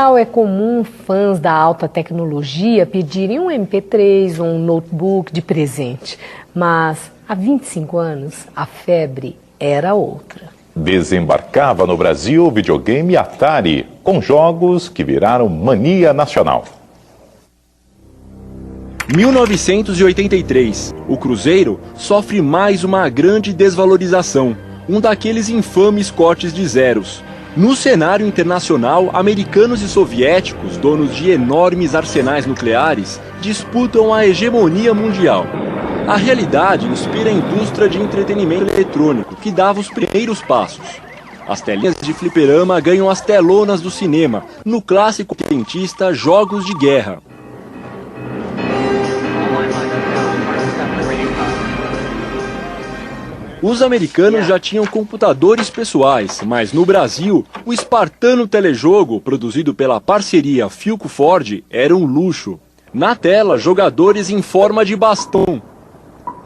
Natal é comum fãs da alta tecnologia pedirem um MP3 ou um notebook de presente. Mas há 25 anos, a febre era outra. Desembarcava no Brasil o videogame Atari, com jogos que viraram mania nacional. 1983. O Cruzeiro sofre mais uma grande desvalorização, um daqueles infames cortes de zeros. No cenário internacional, americanos e soviéticos, donos de enormes arsenais nucleares, disputam a hegemonia mundial. A realidade inspira a indústria de entretenimento eletrônico, que dava os primeiros passos. As telinhas de fliperama ganham as telonas do cinema, no clássico dentista Jogos de Guerra. Os americanos já tinham computadores pessoais, mas no Brasil, o espartano telejogo, produzido pela parceria Philco-Ford, era um luxo. Na tela, jogadores em forma de bastão.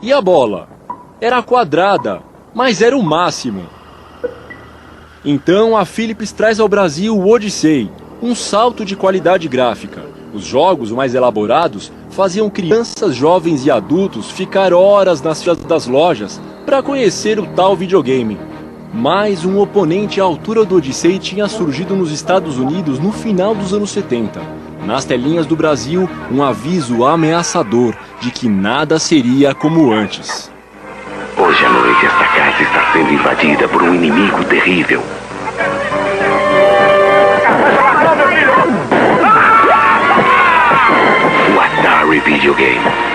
E a bola? Era quadrada, mas era o máximo. Então a Philips traz ao Brasil o Odyssey, um salto de qualidade gráfica. Os jogos mais elaborados faziam crianças, jovens e adultos ficar horas nas filas das lojas para conhecer o tal videogame. Mas um oponente à altura do Odyssey tinha surgido nos Estados Unidos no final dos anos 70. Nas telinhas do Brasil, um aviso ameaçador de que nada seria como antes. Hoje à noite esta casa está sendo invadida por um inimigo terrível. O Atari Videogame.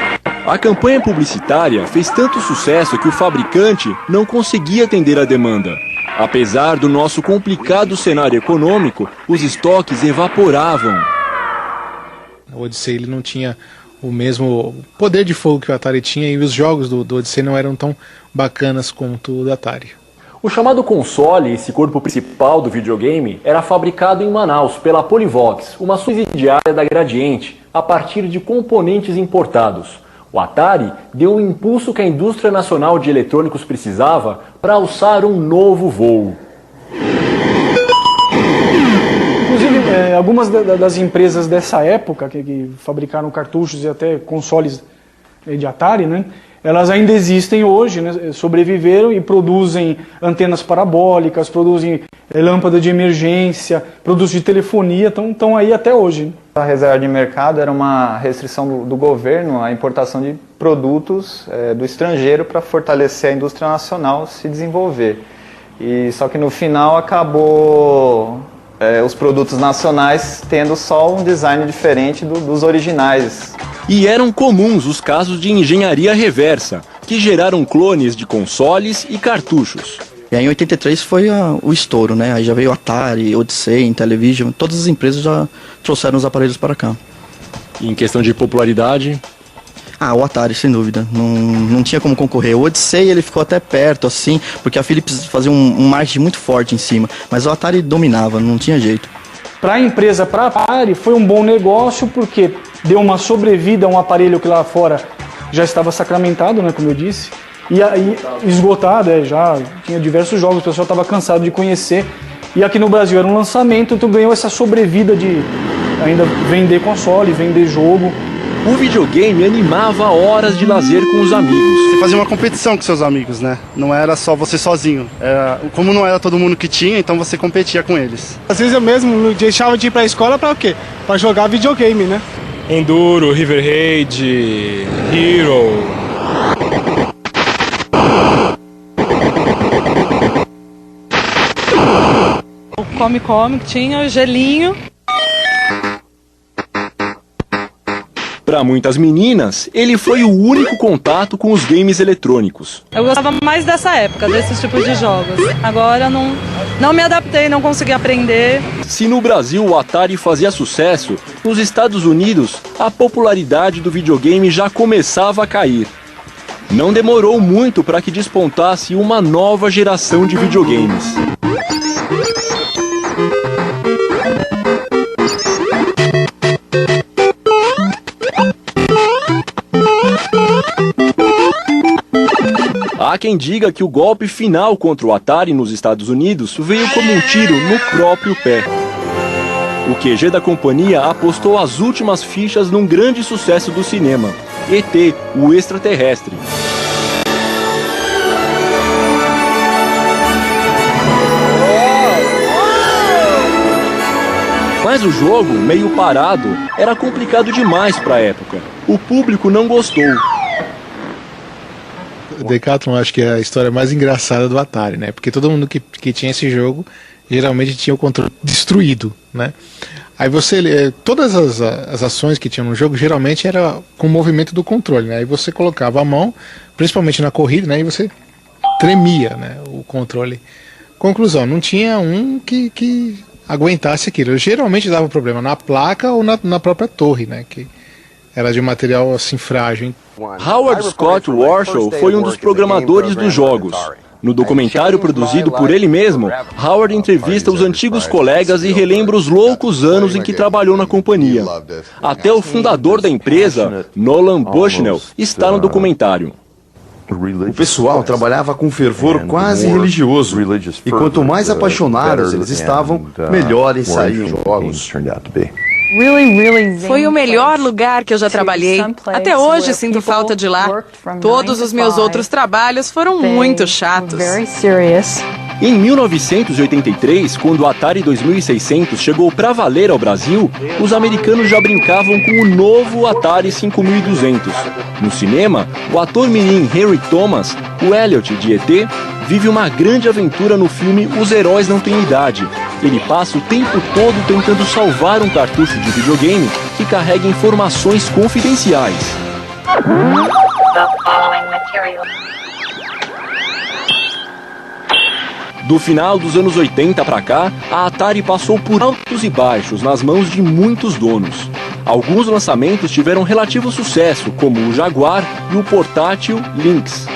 A campanha publicitária fez tanto sucesso que o fabricante não conseguia atender a demanda. Apesar do nosso complicado cenário econômico, os estoques evaporavam. O Odyssey ele não tinha o mesmo poder de fogo que o Atari tinha, e os jogos do Odyssey não eram tão bacanas quanto o do Atari. O chamado console, esse corpo principal do videogame, era fabricado em Manaus pela Polivox, uma subsidiária da Gradiente, a partir de componentes importados. O Atari deu o impulso que a indústria nacional de eletrônicos precisava para alçar um novo voo. Inclusive, algumas das empresas dessa época, que fabricaram cartuchos e até consoles de Atari, né, elas ainda existem hoje, né, sobreviveram e produzem antenas parabólicas, produzem lâmpada de emergência, produtos de telefonia, estão aí até hoje. A reserva de mercado era uma restrição do governo à importação de produtos do estrangeiro para fortalecer a indústria nacional se desenvolver. E só que no final acabou os produtos nacionais tendo só um design diferente dos originais. E eram comuns os casos de engenharia reversa, que geraram clones de consoles e cartuchos. E aí em 83 foi o estouro, né? Aí já veio Atari, Odyssey, Intellivision, todas as empresas já trouxeram os aparelhos para cá. E em questão de popularidade? O Atari, sem dúvida. Não tinha como concorrer. O Odyssey ele ficou até perto, assim, porque a Philips fazia um marketing muito forte em cima. Mas o Atari dominava, não tinha jeito. Para a empresa, para a Atari, foi um bom negócio, porque deu uma sobrevida a um aparelho que lá fora já estava sacramentado, né, como eu disse. E aí, esgotado, já tinha diversos jogos, o pessoal estava cansado de conhecer. E aqui no Brasil era um lançamento, então ganhou essa sobrevida de ainda vender console, vender jogo. O videogame animava horas de lazer com os amigos. Você fazia uma competição com seus amigos, né? Não era só você sozinho. Como não era todo mundo que tinha, então você competia com eles. Às vezes eu mesmo deixava de ir pra escola pra o quê? Pra jogar videogame, né? Enduro, River Raid, Hero. O Come tinha o gelinho. Para muitas meninas, ele foi o único contato com os games eletrônicos. Eu gostava mais dessa época, desses tipos de jogos. Agora não me adaptei, não consegui aprender. Se no Brasil o Atari fazia sucesso, nos Estados Unidos a popularidade do videogame já começava a cair. Não demorou muito para que despontasse uma nova geração de videogames. Há quem diga que o golpe final contra o Atari nos Estados Unidos veio como um tiro no próprio pé. O QG da companhia apostou as últimas fichas num grande sucesso do cinema, ET, o extraterrestre. Mas o jogo, meio parado, era complicado demais para a época. O público não gostou. O Decathlon acho que é a história mais engraçada do Atari, né? Porque todo mundo que tinha esse jogo geralmente tinha o controle destruído, né? Aí todas as ações que tinham no jogo geralmente era com o movimento do controle, né? Aí você colocava a mão, principalmente na corrida, né? E você tremia, né? O controle. Conclusão, não tinha um que aguentasse aquilo. Geralmente dava problema na placa ou na própria torre, né? Que era de material assim frágil. Howard Scott Warshaw foi um dos programadores dos jogos. No documentário produzido por ele mesmo, Howard entrevista os antigos colegas e relembra os loucos anos em que trabalhou na companhia. Até o fundador da empresa, Nolan Bushnell, está no documentário. O pessoal trabalhava com fervor quase religioso, e quanto mais apaixonados eles estavam, melhores saíam os jogos. Foi o melhor lugar que eu já trabalhei. Até hoje sinto falta de lá. Todos os meus outros trabalhos foram muito chatos. Em 1983, quando o Atari 2600 chegou para valer ao Brasil, os americanos já brincavam com o novo Atari 5200. No cinema, o ator mirim Henry Thomas, o Elliot de ET, vive uma grande aventura no filme Os Heróis Não Têm Idade. Ele passa o tempo todo tentando salvar um cartucho de videogame que carrega informações confidenciais. Do final dos anos 80 para cá, a Atari passou por altos e baixos nas mãos de muitos donos. Alguns lançamentos tiveram relativo sucesso, como o Jaguar e o portátil Lynx.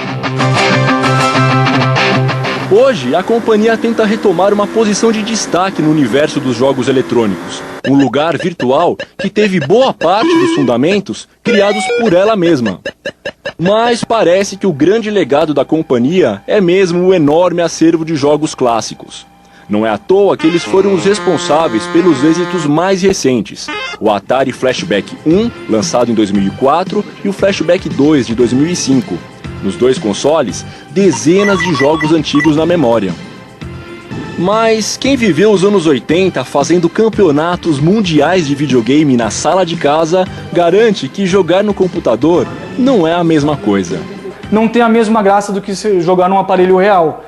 Hoje, a companhia tenta retomar uma posição de destaque no universo dos jogos eletrônicos, um lugar virtual que teve boa parte dos fundamentos criados por ela mesma. Mas parece que o grande legado da companhia é mesmo o enorme acervo de jogos clássicos. Não é à toa que eles foram os responsáveis pelos êxitos mais recentes, o Atari Flashback 1, lançado em 2004, e o Flashback 2, de 2005. Nos dois consoles, dezenas de jogos antigos na memória. Mas quem viveu os anos 80 fazendo campeonatos mundiais de videogame na sala de casa garante que jogar no computador não é a mesma coisa. Não tem a mesma graça do que jogar num aparelho real.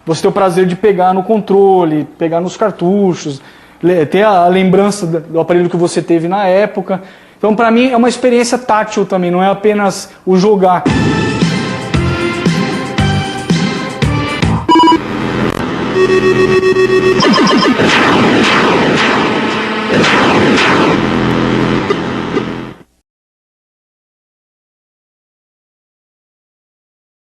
Você tem o prazer de pegar no controle, pegar nos cartuchos, ter a lembrança do aparelho que você teve na época. Então, para mim, é uma experiência tátil também, não é apenas o jogar.